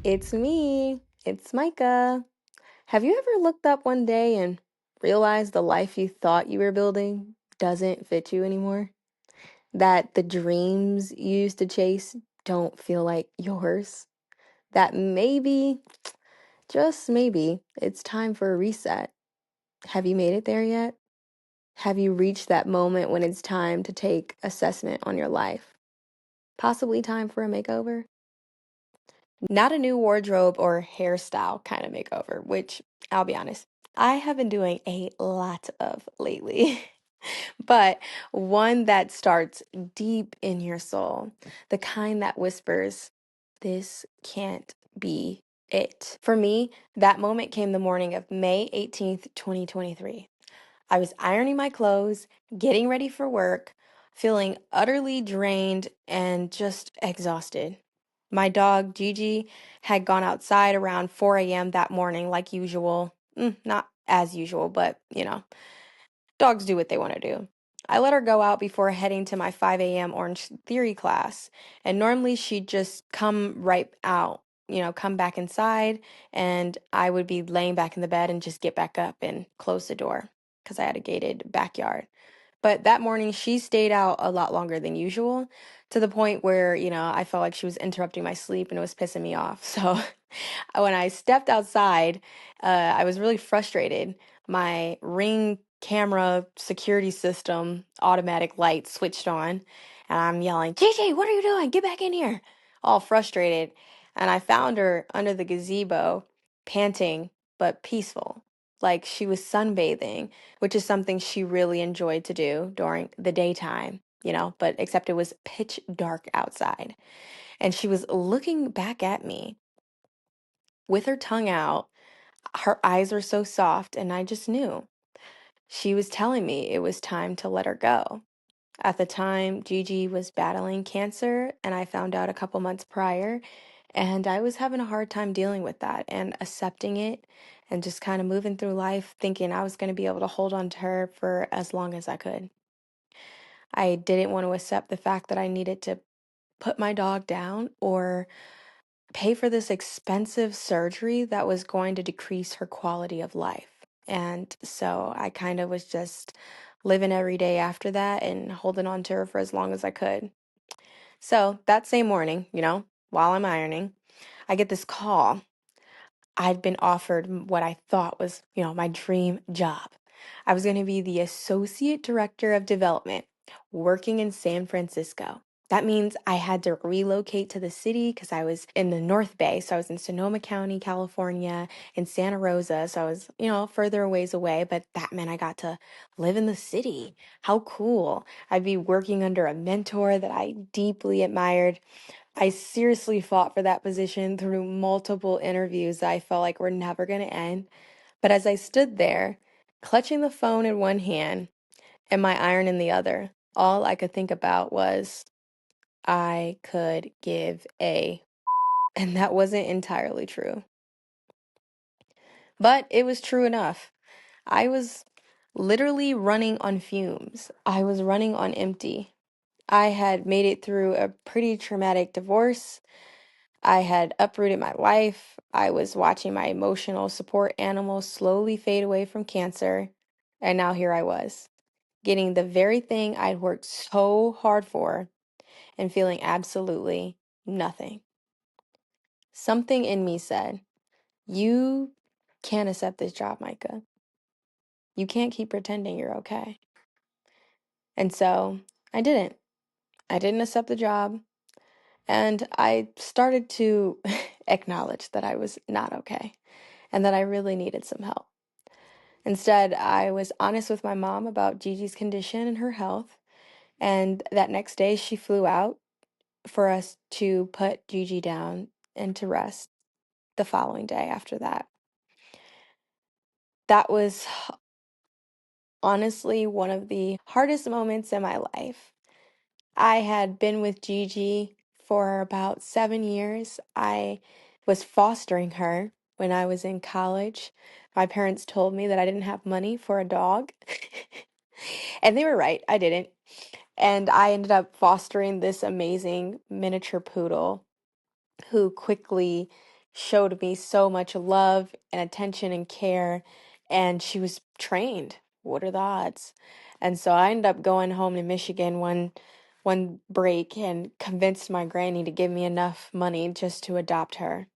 It's me. It's Micah. Have you ever looked up one day and realized the life you thought you were building doesn't fit you anymore? That the dreams you used to chase don't feel like yours? That maybe, just maybe, it's time for a reset. Have you made it there yet? Have you reached that moment when it's time to take assessment on your life? Possibly time for a makeover? Not a new wardrobe or hairstyle kind of makeover, which I'll be honest, I have been doing a lot of lately. But one that starts deep in your soul, the kind that whispers, "This can't be it." For me, that moment came the morning of May 18th, 2023. I was ironing my clothes, getting ready for work, feeling utterly drained and just exhausted. My dog, Gigi, had gone outside around 4 a.m. that morning, like usual. Not as usual, but dogs do what they want to do. I let her go out before heading to my 5 a.m. Orange Theory class, and normally she'd just come right out, come back inside, and I would be laying back in the bed and just get back up and close the door because I had a gated backyard. But that morning, she stayed out a lot longer than usual to the point where, I felt like she was interrupting my sleep and it was pissing me off. So when I stepped outside, I was really frustrated. My Ring camera security system automatic light switched on, and I'm yelling, "Gigi, what are you doing? Get back in here!" All frustrated. And I found her under the gazebo, panting but peaceful, like she was sunbathing, which is something she really enjoyed to do during the daytime, but except it was pitch dark outside. And she was looking back at me with her tongue out. Her eyes were so soft, and I just knew. She was telling me it was time to let her go. At the time, Gigi was battling cancer, and I found out a couple months prior, and I was having a hard time dealing with that and accepting it and just kind of moving through life thinking I was going to be able to hold on to her for as long as I could. I didn't want to accept the fact that I needed to put my dog down or pay for this expensive surgery that was going to decrease her quality of life. And so I kind of was just living every day after that and holding on to her for as long as I could. So that same morning, while I'm ironing, I get this call. I'd been offered what I thought was, my dream job. I was going to be the associate director of development working in San Francisco. That means I had to relocate to the city because I was in the North Bay. So I was in Sonoma County, California, in Santa Rosa. So I was, further a ways away, but that meant I got to live in the city. How cool. I'd be working under a mentor that I deeply admired. I seriously fought for that position through multiple interviews that I felt like were never going to end. But as I stood there, clutching the phone in one hand and my iron in the other, all I could think about was I could give a. And that wasn't entirely true. But it was true enough. I was literally running on fumes. I was running on empty. I had made it through a pretty traumatic divorce. I had uprooted my life. I was watching my emotional support animal slowly fade away from cancer. And now here I was, getting the very thing I'd worked so hard for and feeling absolutely nothing. Something in me said, "You can't accept this job, Micah. You can't keep pretending you're okay." And so I didn't. I didn't accept the job. And I started to acknowledge that I was not okay and that I really needed some help. Instead, I was honest with my mom about Gigi's condition and her health. And that next day, she flew out for us to put Gigi down and to rest the following day after that. That was honestly one of the hardest moments in my life. I had been with Gigi for about 7 years. I was fostering her when I was in college. My parents told me that I didn't have money for a dog. And they were right, I didn't. And I ended up fostering this amazing miniature poodle who quickly showed me so much love and attention and care, and she was trained. What are the odds? And so I ended up going home to Michigan one break and convinced my granny to give me enough money just to adopt her.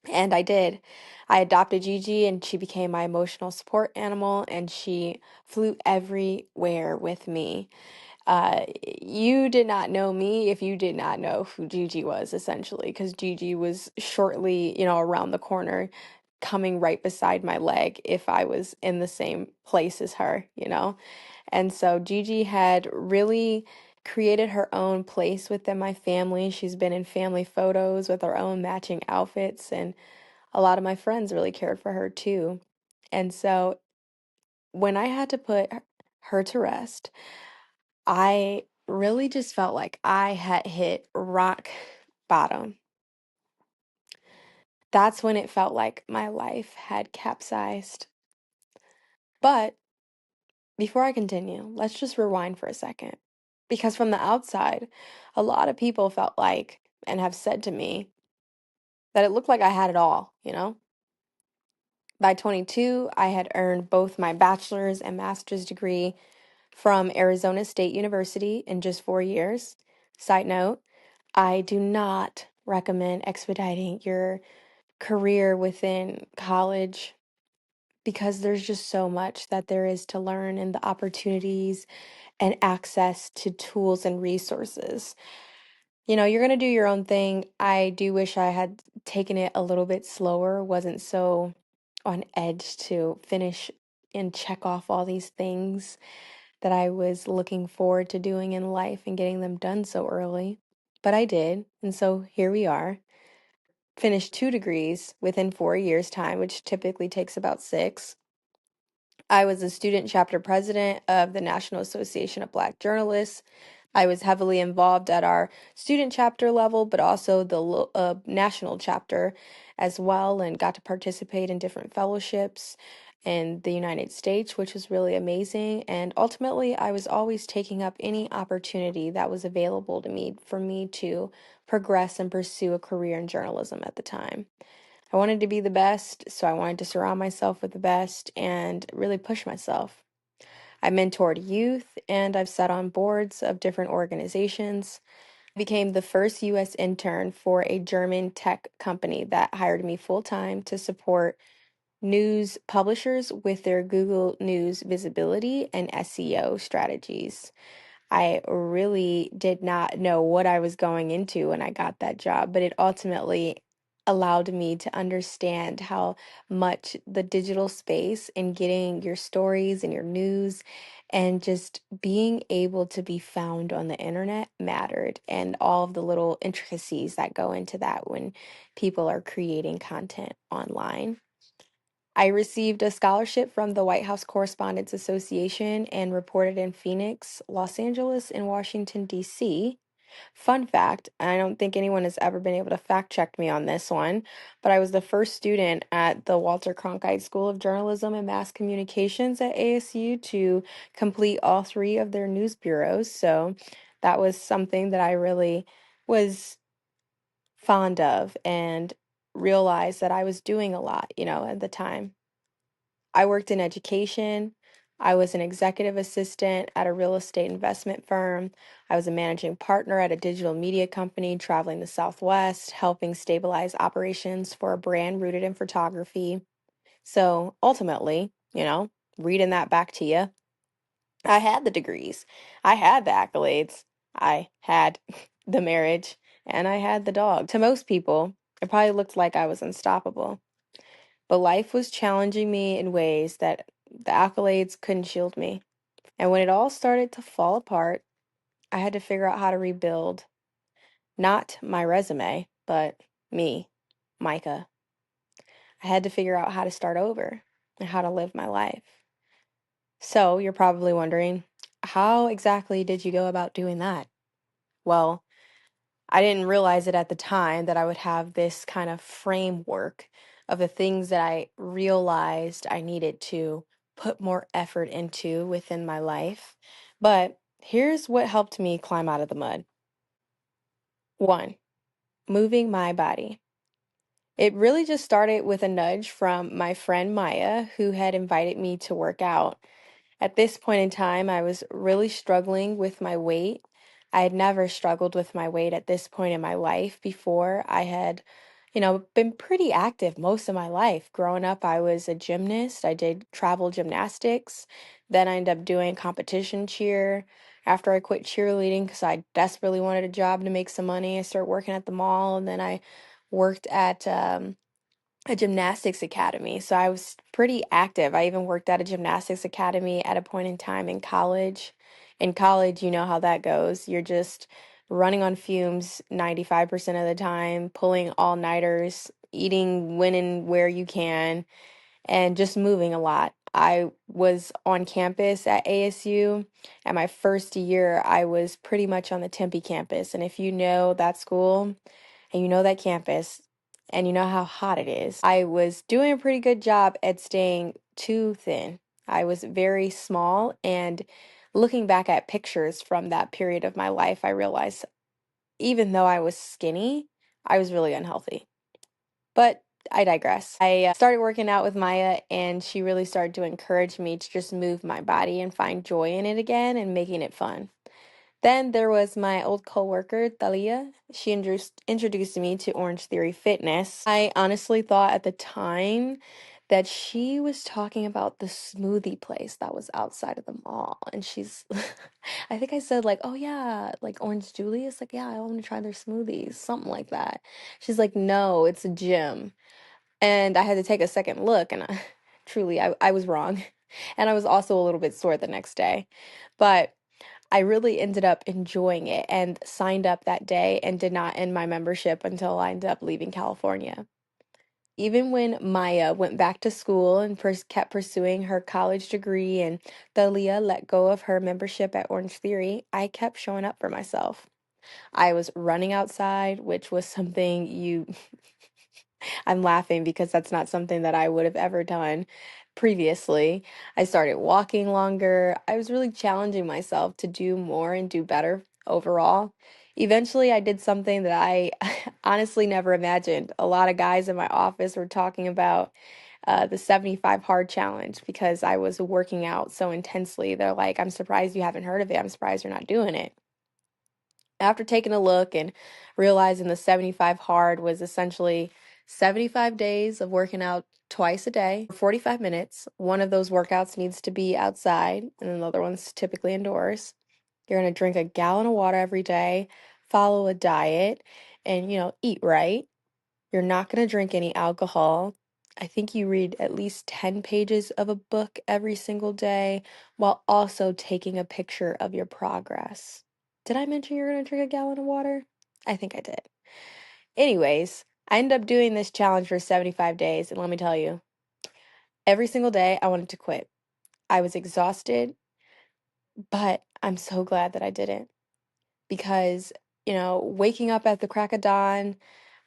And I did. I adopted Gigi, and she became my emotional support animal, and she flew everywhere with me. You did not know me if you did not know who Gigi was, essentially, because Gigi was shortly, around the corner, coming right beside my leg if I was in the same place as her. And so Gigi had really created her own place within my family. She's been in family photos with our own matching outfits, and a lot of my friends really cared for her too. And so when I had to put her to rest, I really just felt like I had hit rock bottom. That's when it felt like my life had capsized. But before I continue, let's just rewind for a second. Because from the outside, a lot of people felt like and have said to me that it looked like I had it all. By 22, I had earned both my bachelor's and master's degree from Arizona State University in just 4 years. Side note, I do not recommend expediting your career within college because there's just so much that there is to learn and the opportunities and access to tools and resources. You're going to do your own thing. I do wish I had taken it a little bit slower, wasn't so on edge to finish and check off all these things that I was looking forward to doing in life and getting them done so early. But I did. And so here we are. Finished 2 degrees within 4 years' time, which typically takes about six. I was a student chapter president of the National Association of Black Journalists. I was heavily involved at our student chapter level, but also the national chapter as well, and got to participate in different fellowships in the United States, which was really amazing. And ultimately, I was always taking up any opportunity that was available to me for me to progress and pursue a career in journalism at the time. I wanted to be the best, so I wanted to surround myself with the best and really push myself. I mentored youth, and I've sat on boards of different organizations. I became the first U.S. intern for a German tech company that hired me full time to support news publishers with their Google News visibility and SEO strategies. I really did not know what I was going into when I got that job, but it ultimately allowed me to understand how much the digital space and getting your stories and your news and just being able to be found on the internet mattered, and all of the little intricacies that go into that when people are creating content online. I received a scholarship from the White House Correspondents Association and reported in Phoenix, Los Angeles, and Washington, D.C. Fun fact, I don't think anyone has ever been able to fact check me on this one, but I was the first student at the Walter Cronkite School of Journalism and Mass Communications at ASU to complete all three of their news bureaus. So that was something that I really was fond of and realized that I was doing a lot, at the time. I worked in education. I was an executive assistant at a real estate investment firm. I was a managing partner at a digital media company traveling the Southwest, helping stabilize operations for a brand rooted in photography. So ultimately, reading that back to you, I had the degrees, I had the accolades, I had the marriage, and I had the dog. To most people, it probably looked like I was unstoppable. But life was challenging me in ways that the accolades couldn't shield me. And when it all started to fall apart, I had to figure out how to rebuild not my resume, but me, Micah. I had to figure out how to start over and how to live my life. So you're probably wondering, how exactly did you go about doing that? Well, I didn't realize it at the time that I would have this kind of framework of the things that I realized I needed to put more effort into within my life. But here's what helped me climb out of the mud. One, moving my body. It really just started with a nudge from my friend Maya, who had invited me to work out. At this point in time, I was really struggling with my weight. I had never struggled with my weight at this point in my life before. I had, been pretty active most of my life. Growing up, I was a gymnast. I did travel gymnastics. Then I ended up doing competition cheer. After I quit cheerleading because I desperately wanted a job to make some money, I started working at the mall, and then I worked at a gymnastics academy. So I was pretty active. I even worked at a gymnastics academy at a point in time in college. In college, you know how that goes. You're just running on fumes 95% of the time, pulling all-nighters, eating when and where you can, and just moving a lot. I was on campus at ASU. At my first year, I was pretty much on the Tempe campus. And if you know that school, and you know that campus, and you know how hot it is, I was doing a pretty good job at staying too thin. I was very small, and looking back at pictures from that period of my life, I realized even though I was skinny, I was really unhealthy. But I digress. I started working out with Maya, and she really started to encourage me to just move my body and find joy in it again and making it fun. Then there was my old coworker, Thalia. She introduced me to Orange Theory Fitness. I honestly thought at the time that she was talking about the smoothie place that was outside of the mall. And she's, I think I said, like, oh yeah, like Orange Julius. Like, yeah, I want to try their smoothies, something like that. She's like, no, it's a gym. And I had to take a second look, and truly, I was wrong. And I was also a little bit sore the next day. But I really ended up enjoying it and signed up that day and did not end my membership until I ended up leaving California. Even when Maya went back to school and kept pursuing her college degree and Thalia let go of her membership at Orange Theory, I kept showing up for myself. I was running outside, which was something I'm laughing because that's not something that I would have ever done previously. I started walking longer. I was really challenging myself to do more and do better overall. Eventually, I did something that I honestly never imagined. A lot of guys in my office were talking about the 75 hard challenge because I was working out so intensely. They're like, I'm surprised you haven't heard of it. I'm surprised you're not doing it. After taking a look and realizing the 75 hard was essentially 75 days of working out twice a day for 45 minutes. One of those workouts needs to be outside, and then the other one's typically indoors. You're going to drink a gallon of water every day, follow a diet, and, eat right. You're not going to drink any alcohol. I think you read at least 10 pages of a book every single day while also taking a picture of your progress. Did I mention you're going to drink a gallon of water? I think I did. Anyways, I ended up doing this challenge for 75 days, and let me tell you, every single day I wanted to quit. I was exhausted, but I'm so glad that I didn't because, waking up at the crack of dawn,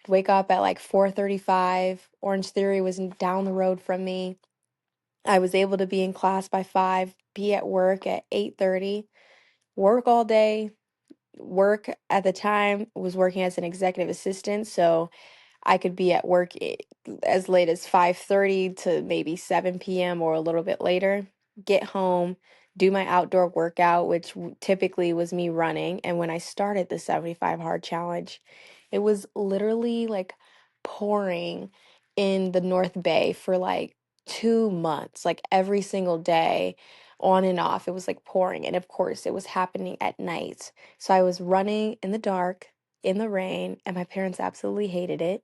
wake up at like 4:35. Orange Theory was down the road from me. I was able to be in class by 5, be at work at 8:30, work all day. Work at the time was working as an executive assistant, so I could be at work as late as 5:30 to maybe 7 p.m. or a little bit later. Get home, do my outdoor workout, which typically was me running. And when I started the 75 hard challenge, it was literally like pouring in the North Bay for like 2 months, like every single day, on and off. It was like pouring. And of course, it was happening at night. So I was running in the dark, in the rain, and my parents absolutely hated it.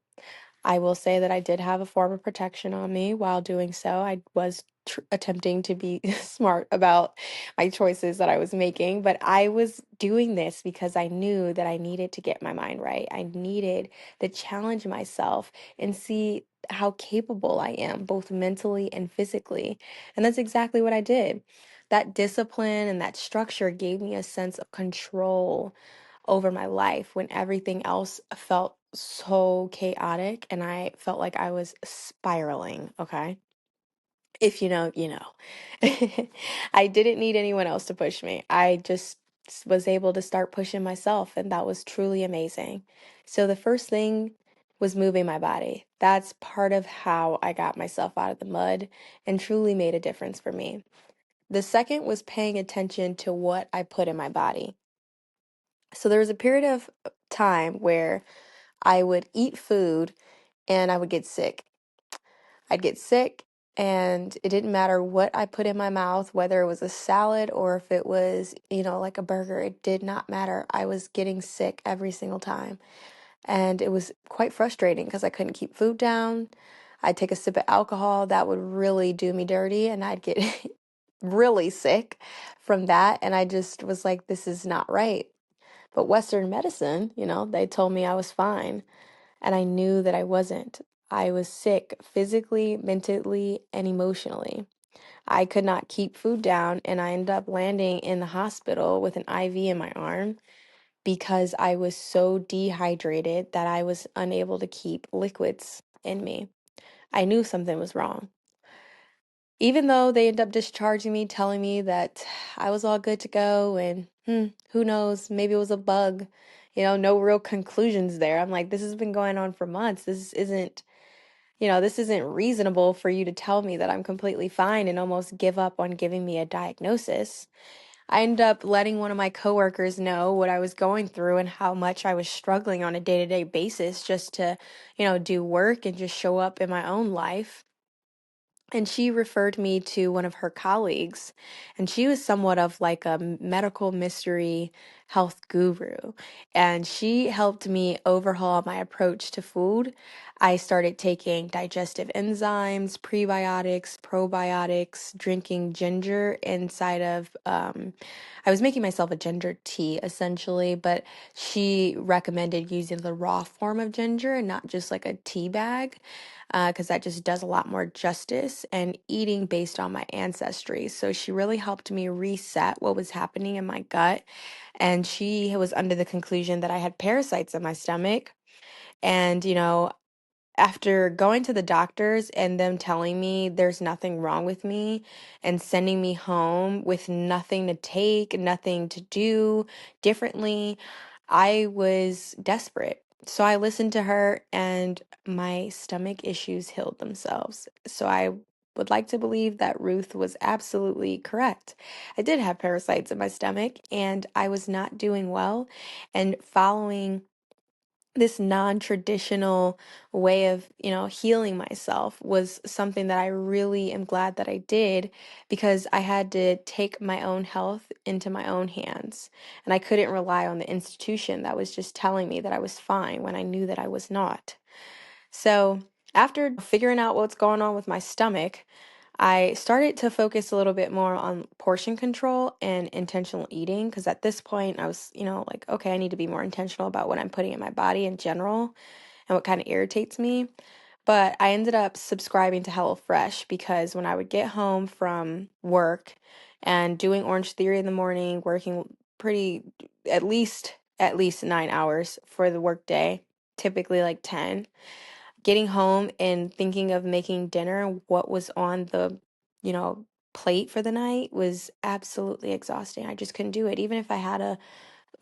I will say that I did have a form of protection on me while doing so. I was attempting to be smart about my choices that I was making, but I was doing this because I knew that I needed to get my mind right. I needed to challenge myself and see how capable I am, both mentally and physically. And that's exactly what I did. That discipline and that structure gave me a sense of control over my life when everything else felt so chaotic and I felt like I was spiraling, okay? If you know, you know. I didn't need anyone else to push me. I just was able to start pushing myself, and that was truly amazing. So the first thing was moving my body. That's part of how I got myself out of the mud and truly made a difference for me. The second was paying attention to what I put in my body. So there was a period of time where I would eat food and I would get sick. I'd get sick, and it didn't matter what I put in my mouth, whether it was a salad or if it was, like a burger, it did not matter. I was getting sick every single time. And it was quite frustrating because I couldn't keep food down. I'd take a sip of alcohol, that would really do me dirty, and I'd get really sick from that. And I just was like, this is not right. But Western medicine, they told me I was fine. And I knew that I wasn't. I was sick physically, mentally, and emotionally. I could not keep food down, and I ended up landing in the hospital with an IV in my arm because I was so dehydrated that I was unable to keep liquids in me. I knew something was wrong. Even though they ended up discharging me, telling me that I was all good to go, and who knows, maybe it was a bug. No real conclusions there. I'm like, this has been going on for months. This isn't reasonable for you to tell me that I'm completely fine and almost give up on giving me a diagnosis. I ended up letting one of my coworkers know what I was going through and how much I was struggling on a day-to-day basis just to, do work and just show up in my own life. And she referred me to one of her colleagues, and she was somewhat of like a medical mystery health guru. And she helped me overhaul my approach to food. I started taking digestive enzymes, prebiotics, probiotics, drinking ginger inside of, I was making myself a ginger tea essentially, but she recommended using the raw form of ginger and not just like a tea bag, because that just does a lot more justice, and eating based on my ancestry. So she really helped me reset what was happening in my gut. And she was under the conclusion that I had parasites in my stomach. And, after going to the doctors and them telling me there's nothing wrong with me and sending me home with nothing to take, nothing to do differently, I was desperate. So I listened to her and my stomach issues healed themselves. So I would like to believe that Ruth was absolutely correct. I did have parasites in my stomach and I was not doing well, and following this non-traditional way of, healing myself was something that I really am glad that I did, because I had to take my own health into my own hands. And I couldn't rely on the institution that was just telling me that I was fine when I knew that I was not. So, after figuring out what's going on with my stomach, I started to focus a little bit more on portion control and intentional eating, because at this point I was, like, okay, I need to be more intentional about what I'm putting in my body in general and what kind of irritates me. But I ended up subscribing to HelloFresh because when I would get home from work and doing Orange Theory in the morning, working pretty at least 9 hours for the workday, typically like 10, getting home and thinking of making dinner, what was on the, you know, plate for the night was absolutely exhausting. I just couldn't do it. Even if I had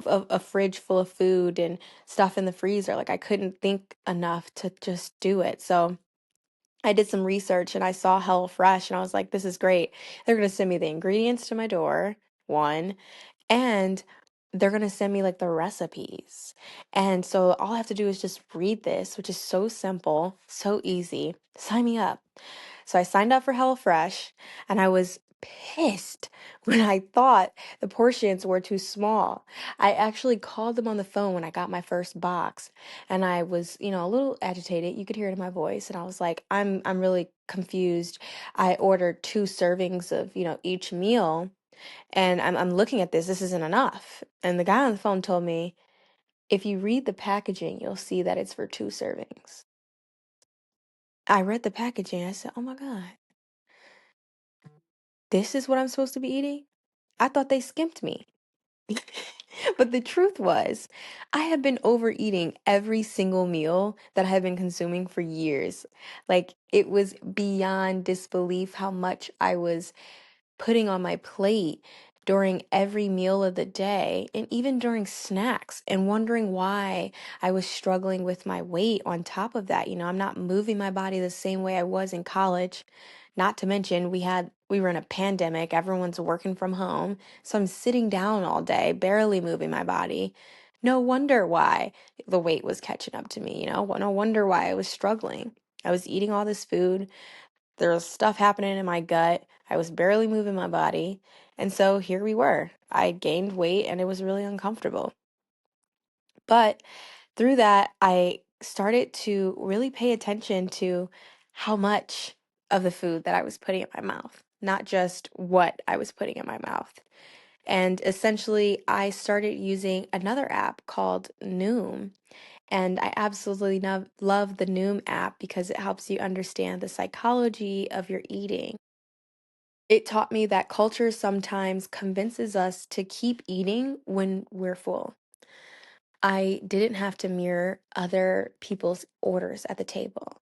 a fridge full of food and stuff in the freezer, like I couldn't think enough to just do it. So I did some research and I saw HelloFresh and I was like, this is great. They're going to send me the ingredients to my door, one, and they're going to send me like the recipes. And so all I have to do is just read this, which is so simple, so easy. Sign me up. So I signed up for HelloFresh and I was pissed when I thought the portions were too small. I actually called them on the phone when I got my first box, and I was, a little agitated. You could hear it in my voice, and I was like, I'm really confused. I ordered 2 servings of, each meal, and I'm looking at this. This isn't enough. And the guy on the phone told me, if you read the packaging, you'll see that it's for 2 servings. I read the packaging. I said, oh my God, this is what I'm supposed to be eating? I thought they skimped me. But the truth was, I have been overeating every single meal that I have been consuming for years. Like, it was beyond disbelief how much I was putting on my plate during every meal of the day and even during snacks, and wondering why I was struggling with my weight on top of that. I'm not moving my body the same way I was in college. Not to mention we were in a pandemic, everyone's working from home, so I'm sitting down all day, barely moving my body. No wonder why the weight was catching up to me. No wonder why I was struggling. I was eating all this food. There was stuff happening in my gut. I was barely moving my body. And so here we were. I gained weight and it was really uncomfortable. But through that, I started to really pay attention to how much of the food that I was putting in my mouth, not just what I was putting in my mouth. And essentially, I started using another app called Noom. And I absolutely love the Noom app because it helps you understand the psychology of your eating. It taught me that culture sometimes convinces us to keep eating when we're full. I didn't have to mirror other people's orders at the table.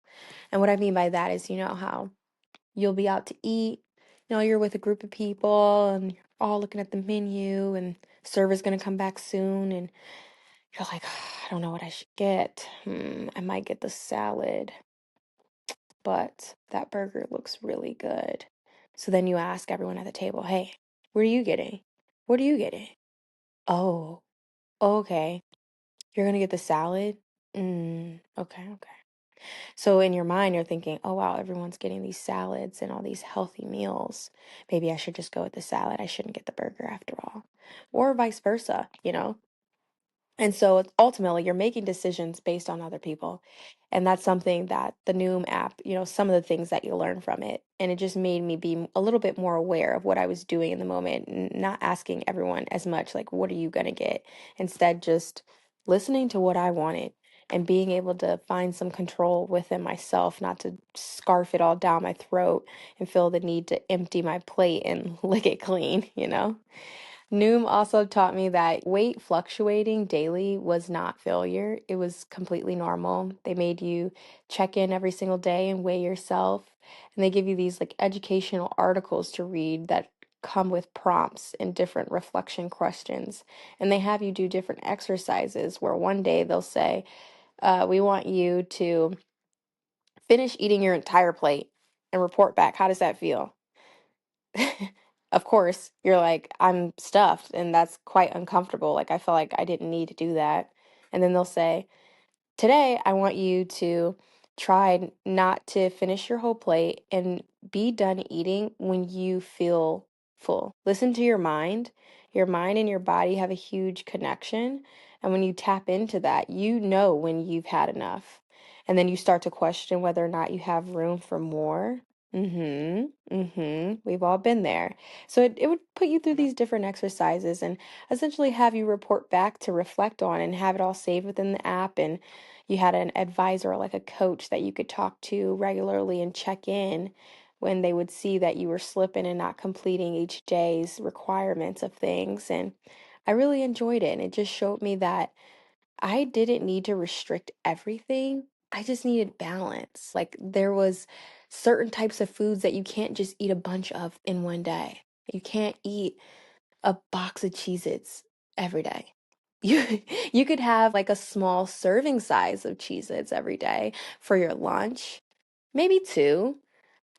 And what I mean by that is, how you'll be out to eat, you're with a group of people and you're all looking at the menu and server's going to come back soon and you're like, I don't know what I should get. I might get the salad, but that burger looks really good. So then you ask everyone at the table, hey, what are you getting? What are you getting? Oh, okay. You're gonna get the salad? Okay, okay. So in your mind, you're thinking, oh wow, everyone's getting these salads and all these healthy meals. Maybe I should just go with the salad. I shouldn't get the burger after all. Or vice versa. And so ultimately, you're making decisions based on other people. And that's something that the Noom app, some of the things that you learn from it. And it just made me be a little bit more aware of what I was doing in the moment and not asking everyone as much, like, what are you going to get? Instead, just listening to what I wanted and being able to find some control within myself, not to scarf it all down my throat and feel the need to empty my plate and lick it clean. Noom also taught me that weight fluctuating daily was not failure. It was completely normal. They made you check in every single day and weigh yourself. And they give you these like educational articles to read that come with prompts and different reflection questions. And they have you do different exercises where one day they'll say, we want you to finish eating your entire plate and report back. How does that feel? Of course, you're like, I'm stuffed, and that's quite uncomfortable. Like, I feel like I didn't need to do that. And then they'll say, today, I want you to try not to finish your whole plate and be done eating when you feel full. Listen to your mind. Your mind and your body have a huge connection. And when you tap into that, you know when you've had enough. And then you start to question whether or not you have room for more. We've all been there. So it would put you through these different exercises and essentially have you report back to reflect on and have it all saved within the app. And you had an advisor, like a coach that you could talk to regularly and check in when they would see that you were slipping and not completing each day's requirements of things. And I really enjoyed it. And it just showed me that I didn't need to restrict everything. I just needed balance. Like there was certain types of foods that you can't just eat a bunch of in one day. You can't eat a box of Cheez-Its every day. You you could have like a small serving size of Cheez-Its every day for your lunch, maybe two,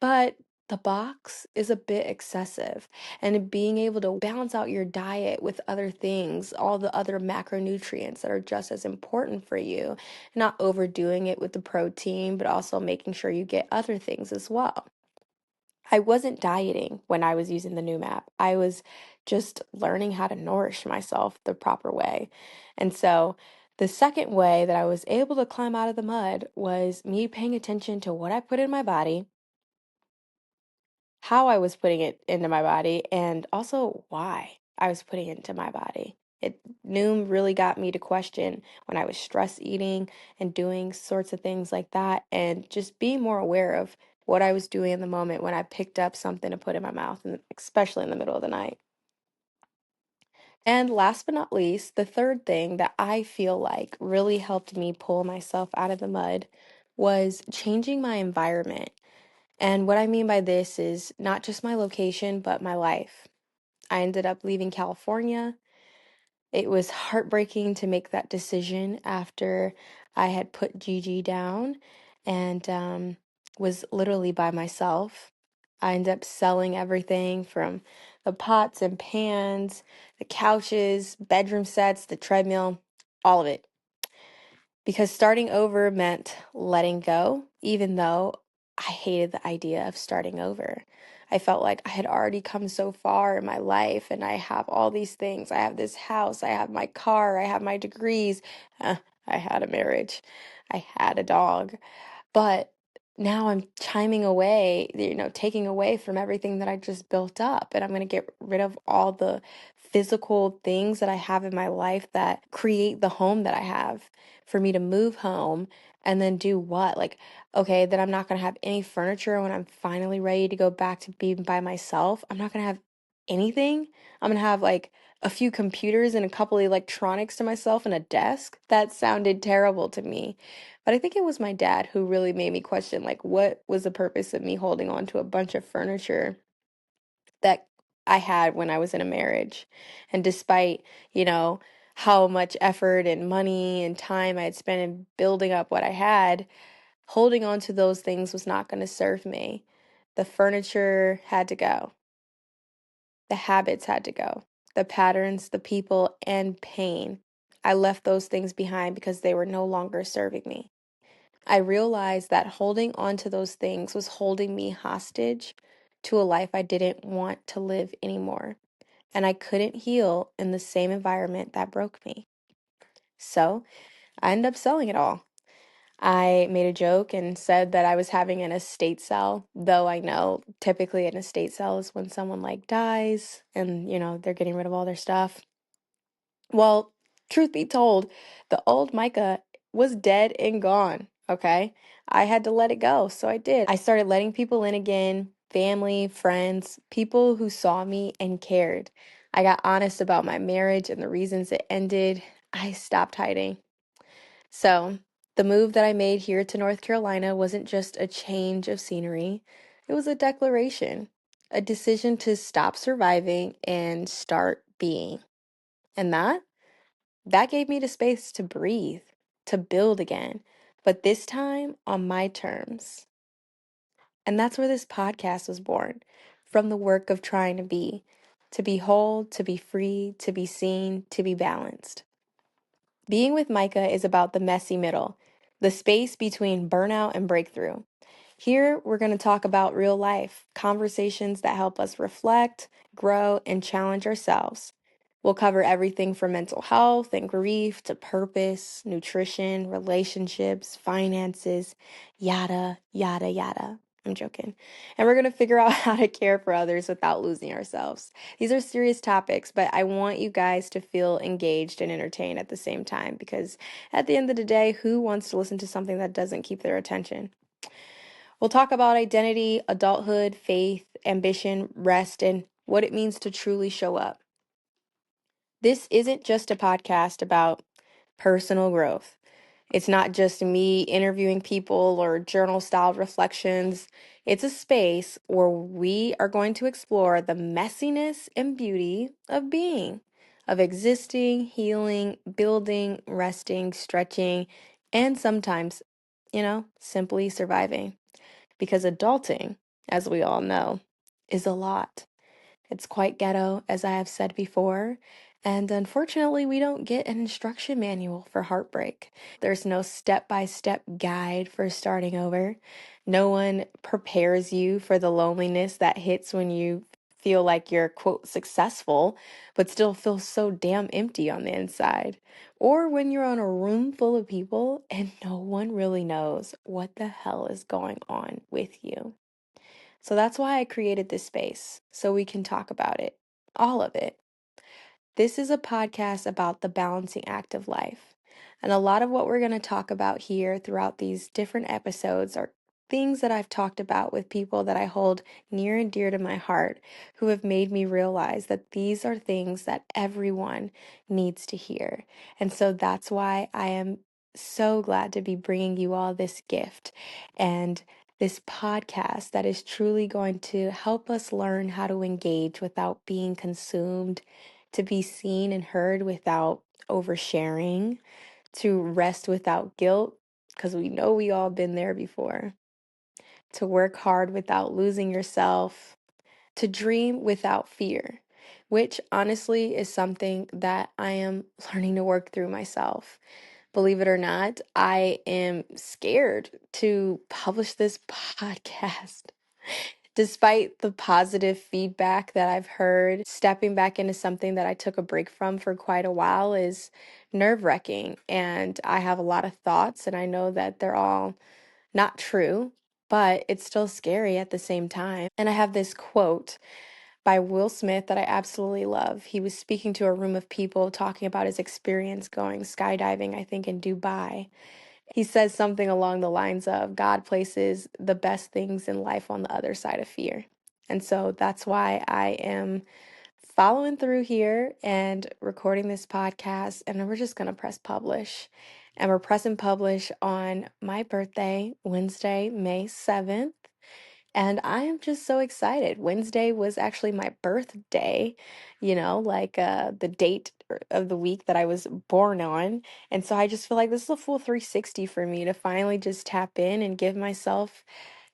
but the box is a bit excessive. And being able to balance out your diet with other things, all the other macronutrients that are just as important for you, not overdoing it with the protein, but also making sure you get other things as well. I wasn't dieting when I was using the new map. I was just learning how to nourish myself the proper way. And so the second way that I was able to climb out of the mud was me paying attention to what I put in my body, how I was putting it into my body, and also why I was putting it into my body. Noom really got me to question when I was stress eating and doing sorts of things like that, and just being more aware of what I was doing in the moment when I picked up something to put in my mouth, and especially in the middle of the night. And last but not least, the third thing that I feel like really helped me pull myself out of the mud was changing my environment. And what I mean by this is not just my location, but my life. I ended up leaving California. It was heartbreaking to make that decision after I had put Gigi down and was literally by myself. I ended up selling everything from the pots and pans, the couches, bedroom sets, the treadmill, all of it. Because starting over meant letting go, even though I hated the idea of starting over. I felt like I had already come so far in my life and I have all these things. I have this house, I have my car, I have my degrees. I had a marriage, I had a dog. But now I'm chiming away, taking away from everything that I just built up. And I'm going to get rid of all the physical things that I have in my life that create the home that I have. For me to move home and then do what? Like, okay, then I'm not going to have any furniture when I'm finally ready to go back to being by myself. I'm not going to have anything. I'm going to have like a few computers and a couple electronics to myself and a desk. That sounded terrible to me. But I think it was my dad who really made me question, like, what was the purpose of me holding on to a bunch of furniture that I had when I was in a marriage? And despite, how much effort and money and time I had spent in building up what I had, holding on to those things was not going to serve me. The furniture had to go. The habits had to go. The patterns, the people, and pain. I left those things behind because they were no longer serving me. I realized that holding on to those things was holding me hostage to a life I didn't want to live anymore. And I couldn't heal in the same environment that broke me. So I ended up selling it all. I made a joke and said that I was having an estate sale, though I know typically an estate sale is when someone like dies and, they're getting rid of all their stuff. Well, truth be told, the old Micah was dead and gone, okay? I had to let it go, so I did. I started letting people in again, family, friends, people who saw me and cared. I got honest about my marriage and the reasons it ended. I stopped hiding. So, the move that I made here to North Carolina wasn't just a change of scenery, it was a declaration, a decision to stop surviving and start being. And that gave me the space to breathe, to build again, but this time on my terms. And that's where this podcast was born, from the work of trying to be whole, to be free, to be seen, to be balanced. Being with Micah is about the messy middle, the space between burnout and breakthrough. Here, we're going to talk about real life, conversations that help us reflect, grow, and challenge ourselves. We'll cover everything from mental health and grief to purpose, nutrition, relationships, finances, yada, yada, yada. I'm joking. And we're going to figure out how to care for others without losing ourselves. These are serious topics, but I want you guys to feel engaged and entertained at the same time because at the end of the day, who wants to listen to something that doesn't keep their attention? We'll talk about identity, adulthood, faith, ambition, rest, and what it means to truly show up. This isn't just a podcast about personal growth. It's not just me interviewing people or journal style reflections. It's a space where we are going to explore the messiness and beauty of being, of existing, healing, building, resting, stretching, and sometimes, simply surviving. Because adulting, as we all know, is a lot. It's quite ghetto, as I have said before, and unfortunately, we don't get an instruction manual for heartbreak. There's no step-by-step guide for starting over. No one prepares you for the loneliness that hits when you feel like you're, quote, successful, but still feel so damn empty on the inside. Or when you're on a room full of people and no one really knows what the hell is going on with you. So that's why I created this space, so we can talk about it, all of it. This is a podcast about the balancing act of life. And a lot of what we're going to talk about here throughout these different episodes are things that I've talked about with people that I hold near and dear to my heart who have made me realize that these are things that everyone needs to hear. And so that's why I am so glad to be bringing you all this gift and this podcast that is truly going to help us learn how to engage without being consumed, to be seen and heard without oversharing, to rest without guilt, because we know we all been there before, to work hard without losing yourself, to dream without fear, which honestly is something that I am learning to work through myself. Believe it or not, I am scared to publish this podcast. Despite the positive feedback that I've heard, stepping back into something that I took a break from for quite a while is nerve-wracking. And I have a lot of thoughts, and I know that they're all not true, but it's still scary at the same time. And I have this quote by Will Smith that I absolutely love. He was speaking to a room of people talking about his experience going skydiving, I think in Dubai. He says something along the lines of God places the best things in life on the other side of fear. And so that's why I am following through here and recording this podcast. And we're just going to press publish. And we're pressing publish on my birthday, Wednesday, May 7th. And I am just so excited. Wednesday was actually my birthday, like the date of the week that I was born on. And so I just feel like this is a full 360 for me to finally just tap in and give myself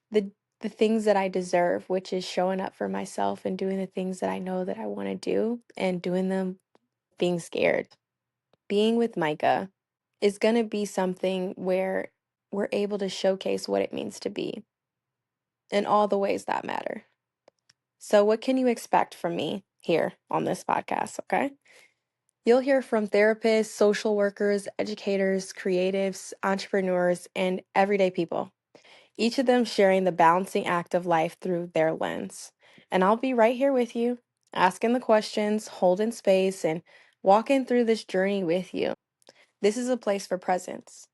the the things that I deserve, which is showing up for myself and doing the things that I know that I want to do and doing them being scared. Being with Micah is going to be something where we're able to showcase what it means to be in all the ways that matter. So, what can you expect from me here on this podcast? Okay. You'll hear from therapists, social workers, educators, creatives, entrepreneurs, and everyday people, each of them sharing the balancing act of life through their lens. And I'll be right here with you, asking the questions, holding space, and walking through this journey with you. This is a place for presence,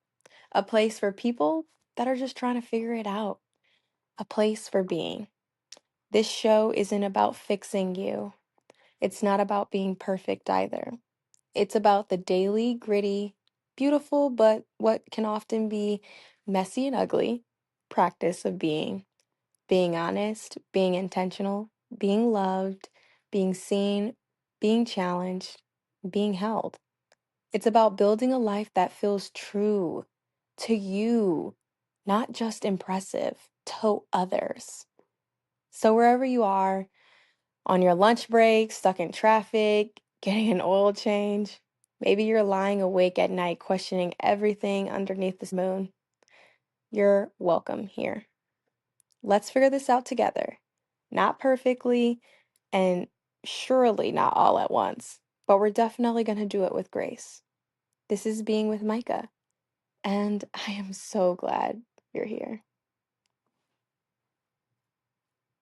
a place for people that are just trying to figure it out, a place for being. This show isn't about fixing you. It's not about being perfect either. It's about the daily, gritty, beautiful, but what can often be messy and ugly practice of being honest, being intentional, being loved, being seen, being challenged, being held. It's about building a life that feels true to you, not just impressive to others. So, wherever you are, on your lunch break, stuck in traffic, getting an oil change. Maybe you're lying awake at night questioning everything underneath this moon. You're welcome here. Let's figure this out together. Not perfectly, and surely not all at once, but we're definitely going to do it with grace. This is Being with Micah, and I am so glad you're here.